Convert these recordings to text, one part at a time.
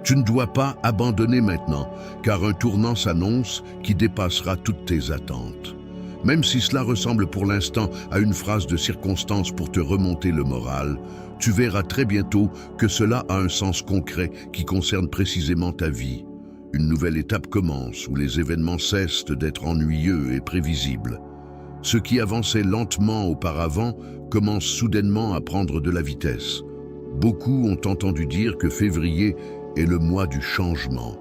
Tu ne dois pas abandonner maintenant, car un tournant s'annonce qui dépassera toutes tes attentes. Même si cela ressemble pour l'instant à une phrase de circonstance pour te remonter le moral, tu verras très bientôt que cela a un sens concret qui concerne précisément ta vie. Une nouvelle étape commence où les événements cessent d'être ennuyeux et prévisibles. Ce qui avançait lentement auparavant commence soudainement à prendre de la vitesse. Beaucoup ont entendu dire que février est le mois du changement.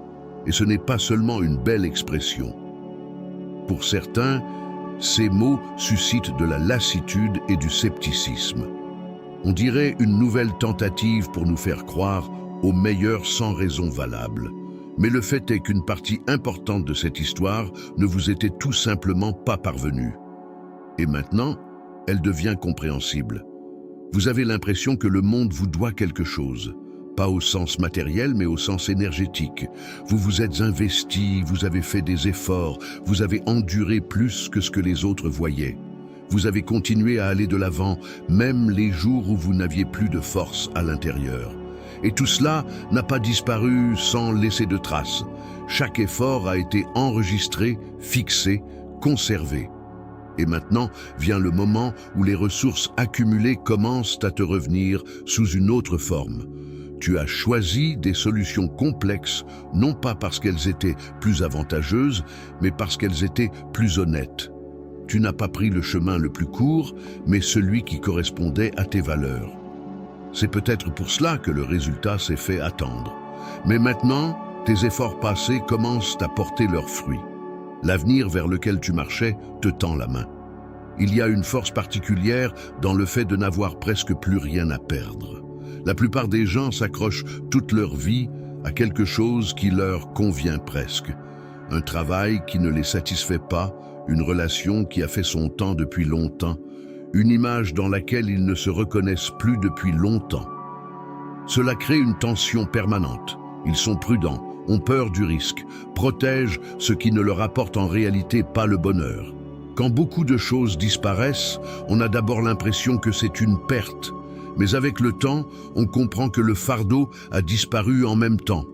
Et ce n'est pas seulement une belle expression. Pour certains, ces mots suscitent de la lassitude et du scepticisme. On dirait une nouvelle tentative pour nous faire croire au meilleur sans raison valable. Mais le fait est qu'une partie importante de cette histoire ne vous était tout simplement pas parvenue. Et maintenant, elle devient compréhensible. Vous avez l'impression que le monde vous doit quelque chose. Pas au sens matériel, mais au sens énergétique. Vous vous êtes investi, vous avez fait des efforts, vous avez enduré plus que ce que les autres voyaient. Vous avez continué à aller de l'avant, même les jours où vous n'aviez plus de force à l'intérieur. Et tout cela n'a pas disparu sans laisser de traces. Chaque effort a été enregistré, fixé, conservé. Et maintenant vient le moment où les ressources accumulées commencent à te revenir sous une autre forme. Tu as choisi des solutions complexes, non pas parce qu'elles étaient plus avantageuses, mais parce qu'elles étaient plus honnêtes. Tu n'as pas pris le chemin le plus court, mais celui qui correspondait à tes valeurs. C'est peut-être pour cela que le résultat s'est fait attendre. Mais maintenant, tes efforts passés commencent à porter leurs fruits. L'avenir vers lequel tu marchais te tend la main. Il y a une force particulière dans le fait de n'avoir presque plus rien à perdre. La plupart des gens s'accrochent toute leur vie à quelque chose qui leur convient presque. Un travail qui ne les satisfait pas, une relation qui a fait son temps depuis longtemps, une image dans laquelle ils ne se reconnaissent plus depuis longtemps. Cela crée une tension permanente. Ils sont prudents, ont peur du risque, protègent ce qui ne leur apporte en réalité pas le bonheur. Quand beaucoup de choses disparaissent, on a d'abord l'impression que c'est une perte. Mais avec le temps, on comprend que le fardeau a disparu en même temps.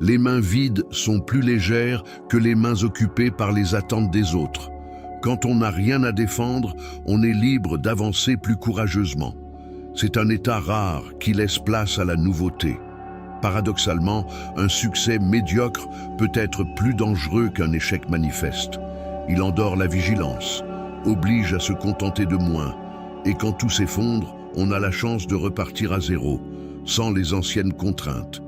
Les mains vides sont plus légères que les mains occupées par les attentes des autres. Quand on n'a rien à défendre, on est libre d'avancer plus courageusement. C'est un état rare qui laisse place à la nouveauté. Paradoxalement, un succès médiocre peut être plus dangereux qu'un échec manifeste. Il endort la vigilance, oblige à se contenter de moins, et quand tout s'effondre, on a la chance de repartir à zéro, sans les anciennes contraintes.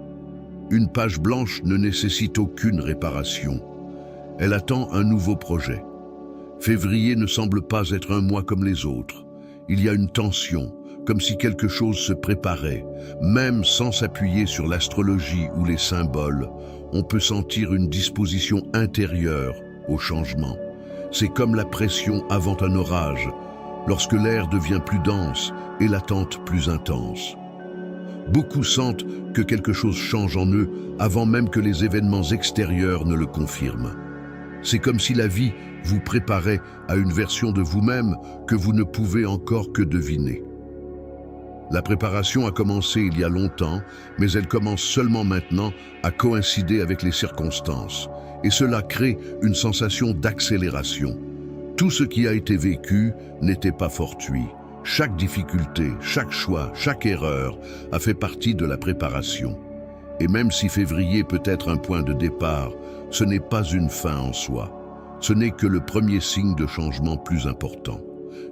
Une page blanche ne nécessite aucune réparation. Elle attend un nouveau projet. Février ne semble pas être un mois comme les autres. Il y a une tension, comme si quelque chose se préparait. Même sans s'appuyer sur l'astrologie ou les symboles, on peut sentir une disposition intérieure au changement. C'est comme la pression avant un orage, lorsque l'air devient plus dense et l'attente plus intense. Beaucoup sentent que quelque chose change en eux avant même que les événements extérieurs ne le confirment. C'est comme si la vie vous préparait à une version de vous-même que vous ne pouvez encore que deviner. La préparation a commencé il y a longtemps, mais elle commence seulement maintenant à coïncider avec les circonstances. Et cela crée une sensation d'accélération. Tout ce qui a été vécu n'était pas fortuit. Chaque difficulté, chaque choix, chaque erreur a fait partie de la préparation. Et même si février peut être un point de départ, ce n'est pas une fin en soi. Ce n'est que le premier signe de changement plus important.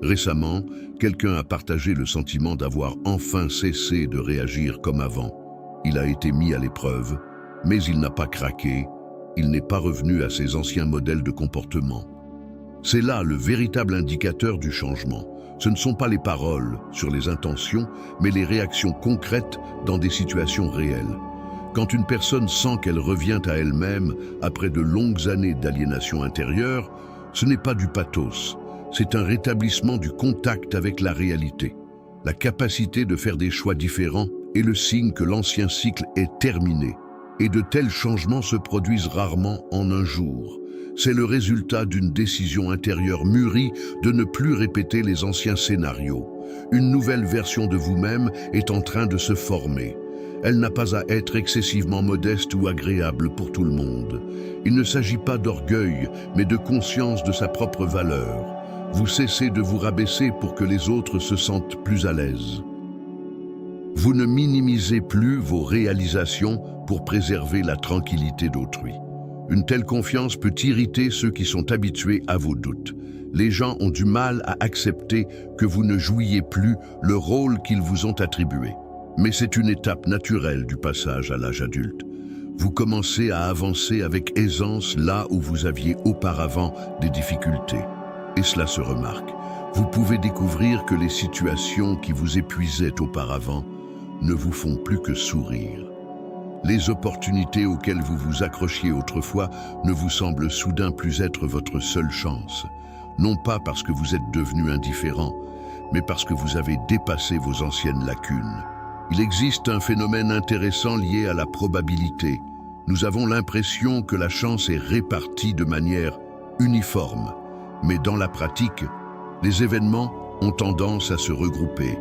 Récemment, quelqu'un a partagé le sentiment d'avoir enfin cessé de réagir comme avant. Il a été mis à l'épreuve, mais il n'a pas craqué, il n'est pas revenu à ses anciens modèles de comportement. C'est là le véritable indicateur du changement. Ce ne sont pas les paroles sur les intentions, mais les réactions concrètes dans des situations réelles. Quand une personne sent qu'elle revient à elle-même après de longues années d'aliénation intérieure, ce n'est pas du pathos, c'est un rétablissement du contact avec la réalité. La capacité de faire des choix différents est le signe que l'ancien cycle est terminé. Et de tels changements se produisent rarement en un jour. C'est le résultat d'une décision intérieure mûrie de ne plus répéter les anciens scénarios. Une nouvelle version de vous-même est en train de se former. Elle n'a pas à être excessivement modeste ou agréable pour tout le monde. Il ne s'agit pas d'orgueil, mais de conscience de sa propre valeur. Vous cessez de vous rabaisser pour que les autres se sentent plus à l'aise. Vous ne minimisez plus vos réalisations pour préserver la tranquillité d'autrui. Une telle confiance peut irriter ceux qui sont habitués à vos doutes. Les gens ont du mal à accepter que vous ne jouiez plus le rôle qu'ils vous ont attribué. Mais c'est une étape naturelle du passage à l'âge adulte. Vous commencez à avancer avec aisance là où vous aviez auparavant des difficultés. Et cela se remarque. Vous pouvez découvrir que les situations qui vous épuisaient auparavant ne vous font plus que sourire. Les opportunités auxquelles vous vous accrochiez autrefois ne vous semblent soudain plus être votre seule chance. Non pas parce que vous êtes devenu indifférent, mais parce que vous avez dépassé vos anciennes lacunes. Il existe un phénomène intéressant lié à la probabilité. Nous avons l'impression que la chance est répartie de manière uniforme, mais dans la pratique, les événements ont tendance à se regrouper.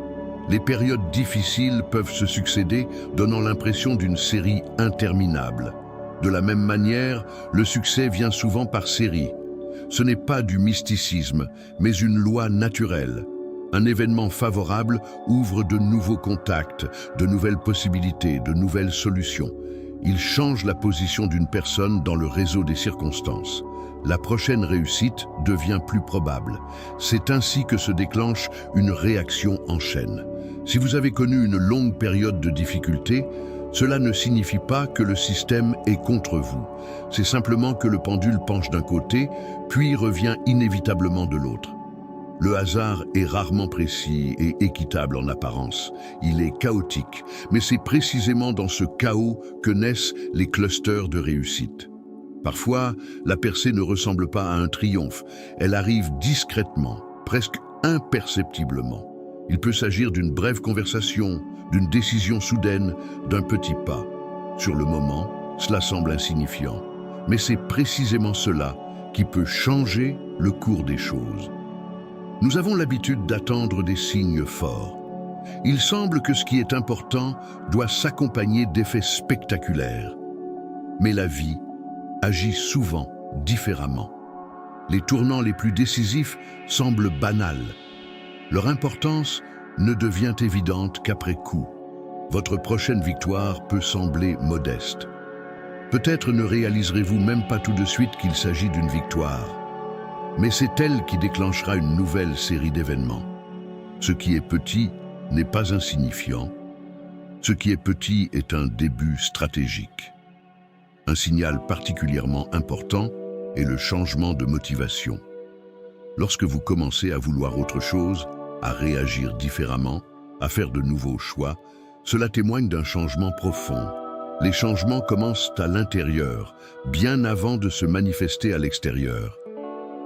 Les périodes difficiles peuvent se succéder, donnant l'impression d'une série interminable. De la même manière, le succès vient souvent par série. Ce n'est pas du mysticisme, mais une loi naturelle. Un événement favorable ouvre de nouveaux contacts, de nouvelles possibilités, de nouvelles solutions. Il change la position d'une personne dans le réseau des circonstances. La prochaine réussite devient plus probable. C'est ainsi que se déclenche une réaction en chaîne. Si vous avez connu une longue période de difficulté, cela ne signifie pas que le système est contre vous. C'est simplement que le pendule penche d'un côté, puis revient inévitablement de l'autre. Le hasard est rarement précis et équitable en apparence. Il est chaotique, mais c'est précisément dans ce chaos que naissent les clusters de réussite. Parfois, la percée ne ressemble pas à un triomphe. Elle arrive discrètement, presque imperceptiblement. Il peut s'agir d'une brève conversation, d'une décision soudaine, d'un petit pas. Sur le moment, cela semble insignifiant, mais c'est précisément cela qui peut changer le cours des choses. Nous avons l'habitude d'attendre des signes forts. Il semble que ce qui est important doit s'accompagner d'effets spectaculaires. Mais la vie agit souvent différemment. Les tournants les plus décisifs semblent banals. Leur importance ne devient évidente qu'après coup. Votre prochaine victoire peut sembler modeste. Peut-être ne réaliserez-vous même pas tout de suite qu'il s'agit d'une victoire. Mais c'est elle qui déclenchera une nouvelle série d'événements. Ce qui est petit n'est pas insignifiant. Ce qui est petit est un début stratégique. Un signal particulièrement important est le changement de motivation. Lorsque vous commencez à vouloir autre chose, à réagir différemment, à faire de nouveaux choix, cela témoigne d'un changement profond. Les changements commencent à l'intérieur, bien avant de se manifester à l'extérieur.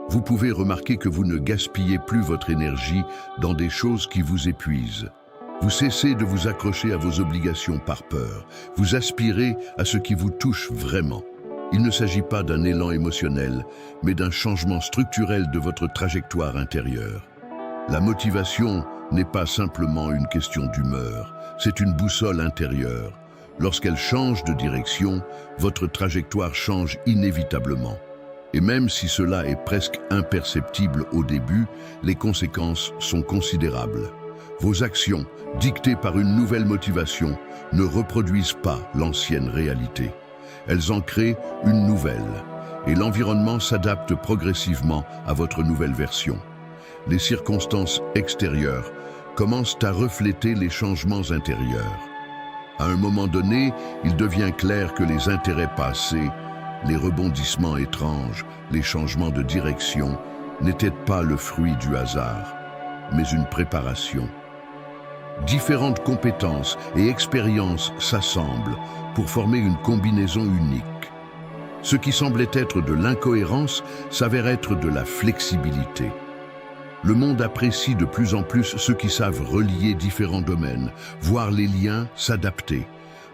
Vous pouvez remarquer que vous ne gaspillez plus votre énergie dans des choses qui vous épuisent. Vous cessez de vous accrocher à vos obligations par peur. Vous aspirez à ce qui vous touche vraiment. Il ne s'agit pas d'un élan émotionnel, mais d'un changement structurel de votre trajectoire intérieure. La motivation n'est pas simplement une question d'humeur, c'est une boussole intérieure. Lorsqu'elle change de direction, votre trajectoire change inévitablement. Et même si cela est presque imperceptible au début, les conséquences sont considérables. Vos actions, dictées par une nouvelle motivation, ne reproduisent pas l'ancienne réalité. Elles en créent une nouvelle, et l'environnement s'adapte progressivement à votre nouvelle version. Les circonstances extérieures commencent à refléter les changements intérieurs. À un moment donné, il devient clair que les intérêts passés, les rebondissements étranges, les changements de direction n'étaient pas le fruit du hasard, mais une préparation. Différentes compétences et expériences s'assemblent pour former une combinaison unique. Ce qui semblait être de l'incohérence s'avère être de la flexibilité. Le monde apprécie de plus en plus ceux qui savent relier différents domaines, voir les liens s'adapter.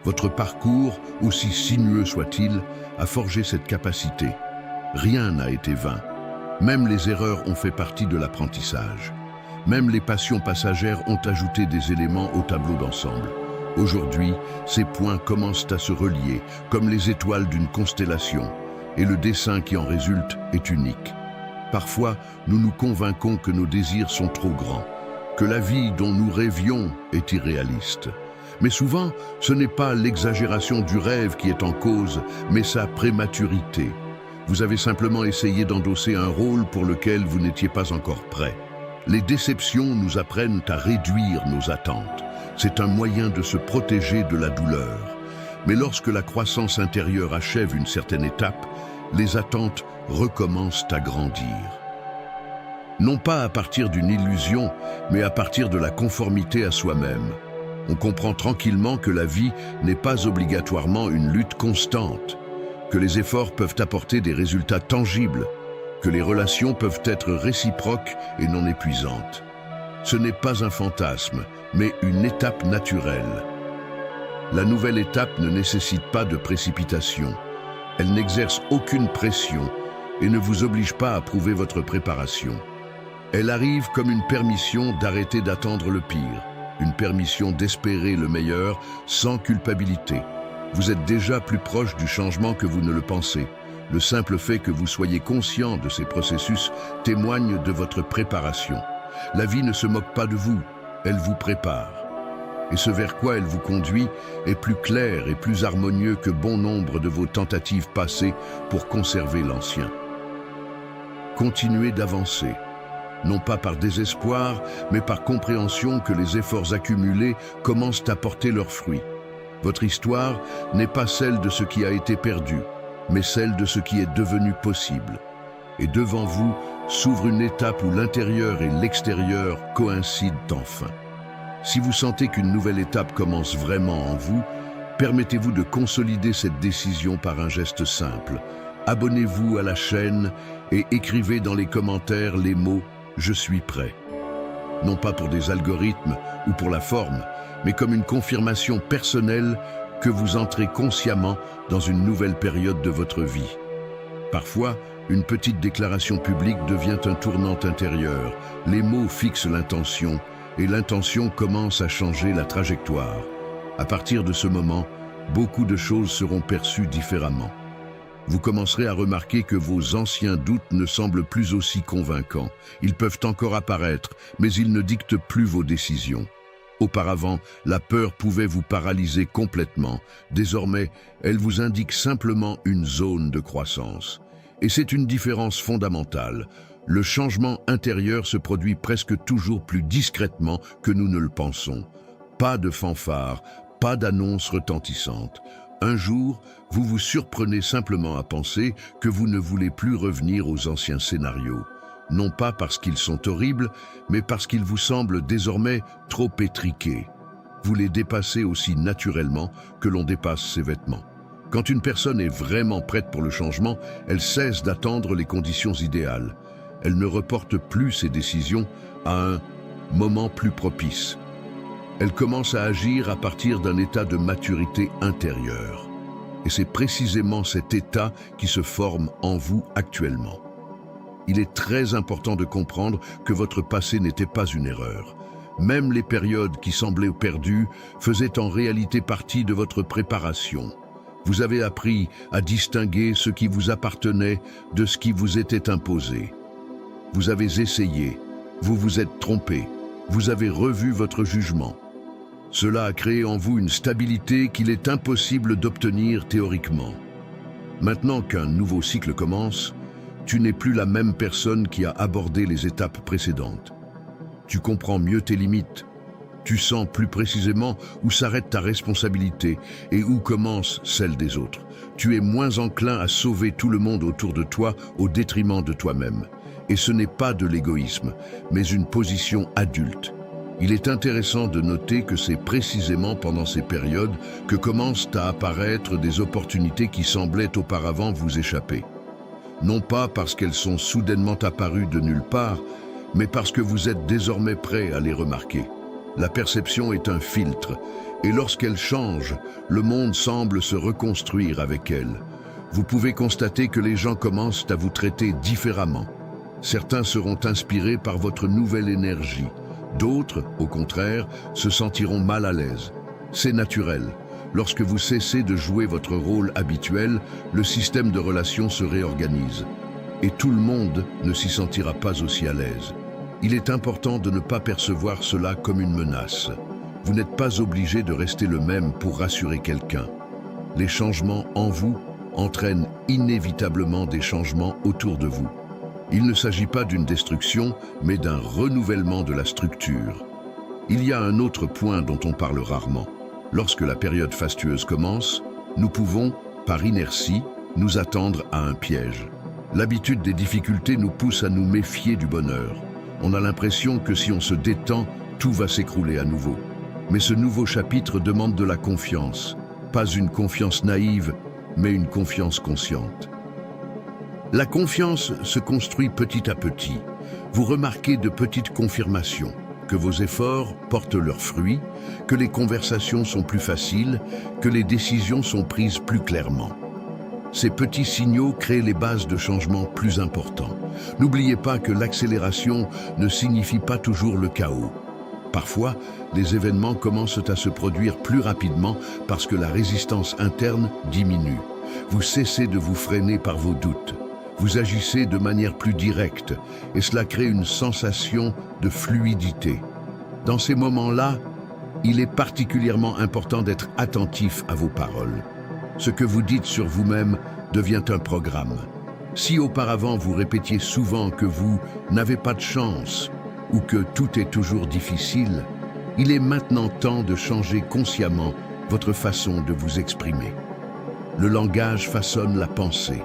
Votre parcours, aussi sinueux soit-il, a forgé cette capacité. Rien n'a été vain. Même les erreurs ont fait partie de l'apprentissage. Même les passions passagères ont ajouté des éléments au tableau d'ensemble. Aujourd'hui, ces points commencent à se relier, comme les étoiles d'une constellation, et le dessin qui en résulte est unique. Parfois, nous nous convainquons que nos désirs sont trop grands, que la vie dont nous rêvions est irréaliste. Mais souvent, ce n'est pas l'exagération du rêve qui est en cause, mais sa prématurité. Vous avez simplement essayé d'endosser un rôle pour lequel vous n'étiez pas encore prêt. Les déceptions nous apprennent à réduire nos attentes. C'est un moyen de se protéger de la douleur. Mais lorsque la croissance intérieure achève une certaine étape, les attentes recommencent à grandir. Non pas à partir d'une illusion, mais à partir de la conformité à soi-même. On comprend tranquillement que la vie n'est pas obligatoirement une lutte constante, que les efforts peuvent apporter des résultats tangibles, que les relations peuvent être réciproques et non épuisantes. Ce n'est pas un fantasme, mais une étape naturelle. La nouvelle étape ne nécessite pas de précipitation. Elle n'exerce aucune pression et ne vous oblige pas à prouver votre préparation. Elle arrive comme une permission d'arrêter d'attendre le pire, une permission d'espérer le meilleur sans culpabilité. Vous êtes déjà plus proche du changement que vous ne le pensez. Le simple fait que vous soyez conscient de ces processus témoigne de votre préparation. La vie ne se moque pas de vous, elle vous prépare. Et ce vers quoi elle vous conduit est plus clair et plus harmonieux que bon nombre de vos tentatives passées pour conserver l'ancien. Continuez d'avancer, non pas par désespoir, mais par compréhension que les efforts accumulés commencent à porter leurs fruits. Votre histoire n'est pas celle de ce qui a été perdu, mais celle de ce qui est devenu possible. Et devant vous s'ouvre une étape où l'intérieur et l'extérieur coïncident enfin. Si vous sentez qu'une nouvelle étape commence vraiment en vous, permettez-vous de consolider cette décision par un geste simple. Abonnez-vous à la chaîne et écrivez dans les commentaires les mots « Je suis prêt ». Non pas pour des algorithmes ou pour la forme, mais comme une confirmation personnelle que vous entrez consciemment dans une nouvelle période de votre vie. Parfois, une petite déclaration publique devient un tournant intérieur. Les mots fixent l'intention et l'intention commence à changer la trajectoire. À partir de ce moment, beaucoup de choses seront perçues différemment. Vous commencerez à remarquer que vos anciens doutes ne semblent plus aussi convaincants. Ils peuvent encore apparaître, mais ils ne dictent plus vos décisions. Auparavant, la peur pouvait vous paralyser complètement. Désormais, elle vous indique simplement une zone de croissance. Et c'est une différence fondamentale. Le changement intérieur se produit presque toujours plus discrètement que nous ne le pensons. Pas de fanfare, pas d'annonce retentissante. Un jour, vous vous surprenez simplement à penser que vous ne voulez plus revenir aux anciens scénarios. Non pas parce qu'ils sont horribles, mais parce qu'ils vous semblent désormais trop étriqués. Vous les dépassez aussi naturellement que l'on dépasse ses vêtements. Quand une personne est vraiment prête pour le changement, elle cesse d'attendre les conditions idéales. Elle ne reporte plus ses décisions à un moment plus propice. Elle commence à agir à partir d'un état de maturité intérieure. Et c'est précisément cet état qui se forme en vous actuellement. Il est très important de comprendre que votre passé n'était pas une erreur. Même les périodes qui semblaient perdues faisaient en réalité partie de votre préparation. Vous avez appris à distinguer ce qui vous appartenait de ce qui vous était imposé. Vous avez essayé, vous vous êtes trompé, vous avez revu votre jugement. Cela a créé en vous une stabilité qu'il est impossible d'obtenir théoriquement. Maintenant qu'un nouveau cycle commence, tu n'es plus la même personne qui a abordé les étapes précédentes. Tu comprends mieux tes limites. Tu sens plus précisément où s'arrête ta responsabilité et où commence celle des autres. Tu es moins enclin à sauver tout le monde autour de toi au détriment de toi-même. Et ce n'est pas de l'égoïsme, mais une position adulte. Il est intéressant de noter que c'est précisément pendant ces périodes que commencent à apparaître des opportunités qui semblaient auparavant vous échapper. Non pas parce qu'elles sont soudainement apparues de nulle part, mais parce que vous êtes désormais prêt à les remarquer. La perception est un filtre, et lorsqu'elle change, le monde semble se reconstruire avec elle. Vous pouvez constater que les gens commencent à vous traiter différemment. Certains seront inspirés par votre nouvelle énergie. D'autres, au contraire, se sentiront mal à l'aise. C'est naturel. Lorsque vous cessez de jouer votre rôle habituel, le système de relations se réorganise. Et tout le monde ne s'y sentira pas aussi à l'aise. Il est important de ne pas percevoir cela comme une menace. Vous n'êtes pas obligé de rester le même pour rassurer quelqu'un. Les changements en vous entraînent inévitablement des changements autour de vous. Il ne s'agit pas d'une destruction, mais d'un renouvellement de la structure. Il y a un autre point dont on parle rarement. Lorsque la période fastueuse commence, nous pouvons, par inertie, nous attendre à un piège. L'habitude des difficultés nous pousse à nous méfier du bonheur. On a l'impression que si on se détend, tout va s'écrouler à nouveau. Mais ce nouveau chapitre demande de la confiance. Pas une confiance naïve, mais une confiance consciente. La confiance se construit petit à petit. Vous remarquez de petites confirmations, que vos efforts portent leurs fruits, que les conversations sont plus faciles, que les décisions sont prises plus clairement. Ces petits signaux créent les bases de changements plus importants. N'oubliez pas que l'accélération ne signifie pas toujours le chaos. Parfois, les événements commencent à se produire plus rapidement parce que la résistance interne diminue. Vous cessez de vous freiner par vos doutes. Vous agissez de manière plus directe et cela crée une sensation de fluidité. Dans ces moments-là, il est particulièrement important d'être attentif à vos paroles. Ce que vous dites sur vous-même devient un programme. Si auparavant vous répétiez souvent que vous n'avez pas de chance ou que tout est toujours difficile, il est maintenant temps de changer consciemment votre façon de vous exprimer. Le langage façonne la pensée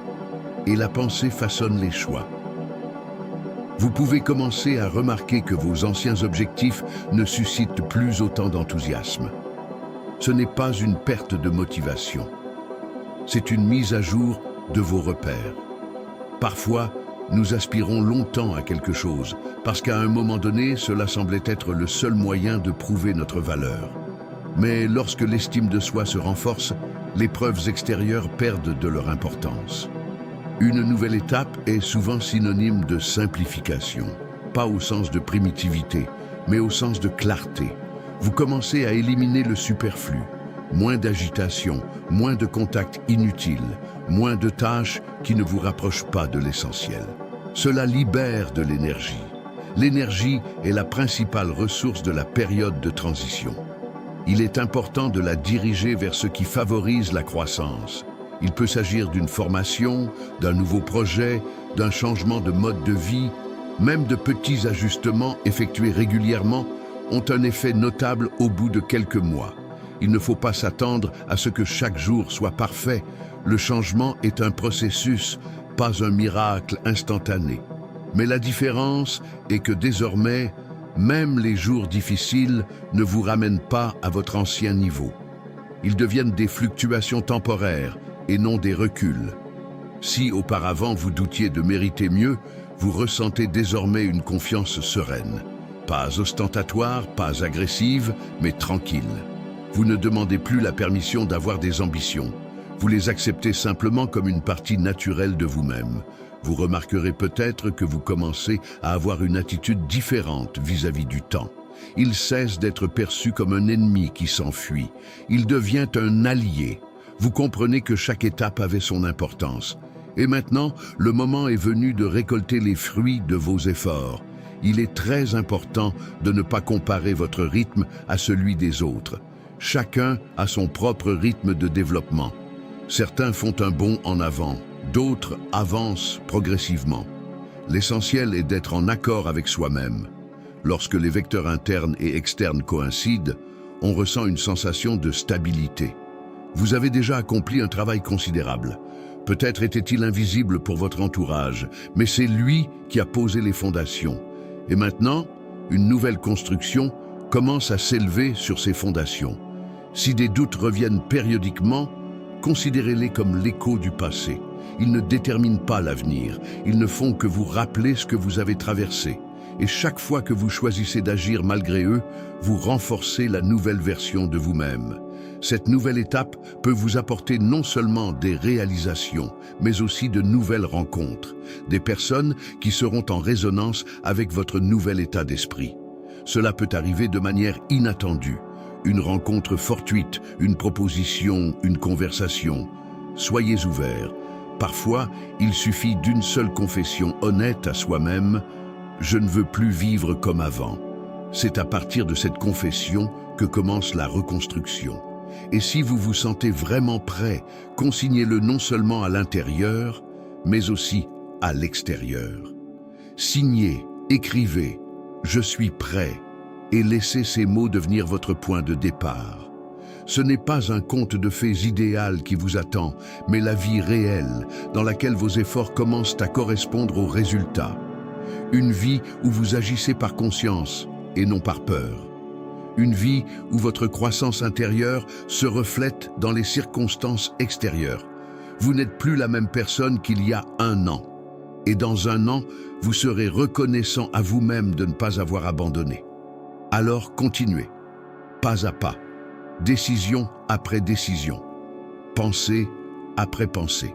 et la pensée façonne les choix. Vous pouvez commencer à remarquer que vos anciens objectifs ne suscitent plus autant d'enthousiasme. Ce n'est pas une perte de motivation. C'est une mise à jour de vos repères. Parfois, nous aspirons longtemps à quelque chose, parce qu'à un moment donné, cela semblait être le seul moyen de prouver notre valeur. Mais lorsque l'estime de soi se renforce, les preuves extérieures perdent de leur importance. Une nouvelle étape est souvent synonyme de simplification, pas au sens de primitivité, mais au sens de clarté. Vous commencez à éliminer le superflu. Moins d'agitation, moins de contacts inutiles, moins de tâches qui ne vous rapprochent pas de l'essentiel. Cela libère de l'énergie. L'énergie est la principale ressource de la période de transition. Il est important de la diriger vers ce qui favorise la croissance. Il peut s'agir d'une formation, d'un nouveau projet, d'un changement de mode de vie. Même de petits ajustements effectués régulièrement ont un effet notable au bout de quelques mois. Il ne faut pas s'attendre à ce que chaque jour soit parfait. Le changement est un processus, pas un miracle instantané. Mais la différence est que désormais, même les jours difficiles ne vous ramènent pas à votre ancien niveau. Ils deviennent des fluctuations temporaires et non des reculs. Si auparavant vous doutiez de mériter mieux, vous ressentez désormais une confiance sereine. Pas ostentatoire, pas agressive, mais tranquille. Vous ne demandez plus la permission d'avoir des ambitions. Vous les acceptez simplement comme une partie naturelle de vous-même. Vous remarquerez peut-être que vous commencez à avoir une attitude différente vis-à-vis du temps. Il cesse d'être perçu comme un ennemi qui s'enfuit. Il devient un allié. Vous comprenez que chaque étape avait son importance. Et maintenant, le moment est venu de récolter les fruits de vos efforts. Il est très important de ne pas comparer votre rythme à celui des autres. Chacun a son propre rythme de développement. Certains font un bond en avant, d'autres avancent progressivement. L'essentiel est d'être en accord avec soi-même. Lorsque les vecteurs internes et externes coïncident, on ressent une sensation de stabilité. Vous avez déjà accompli un travail considérable. Peut-être était-il invisible pour votre entourage, mais c'est lui qui a posé les fondations. Et maintenant, une nouvelle construction commence à s'élever sur ces fondations. Si des doutes reviennent périodiquement, considérez-les comme l'écho du passé. Ils ne déterminent pas l'avenir, ils ne font que vous rappeler ce que vous avez traversé. Et chaque fois que vous choisissez d'agir malgré eux, vous renforcez la nouvelle version de vous-même. Cette nouvelle étape peut vous apporter non seulement des réalisations, mais aussi de nouvelles rencontres, des personnes qui seront en résonance avec votre nouvel état d'esprit. Cela peut arriver de manière inattendue. une rencontre fortuite, une proposition, une conversation. Soyez ouverts. Parfois, il suffit d'une seule confession honnête à soi-même « Je ne veux plus vivre comme avant ». C'est à partir de cette confession que commence la reconstruction. Et si vous vous sentez vraiment prêt, consignez-le non seulement à l'intérieur, mais aussi à l'extérieur. Signez, écrivez « Je suis prêt » et laissez ces mots devenir votre point de départ. Ce n'est pas un conte de fées idéal qui vous attend, mais la vie réelle, dans laquelle vos efforts commencent à correspondre aux résultats. Une vie où vous agissez par conscience et non par peur. Une vie où votre croissance intérieure se reflète dans les circonstances extérieures. Vous n'êtes plus la même personne qu'il y a un an. Et dans un an, vous serez reconnaissant à vous-même de ne pas avoir abandonné. Alors continuez, pas à pas, décision après décision, pensée après pensée.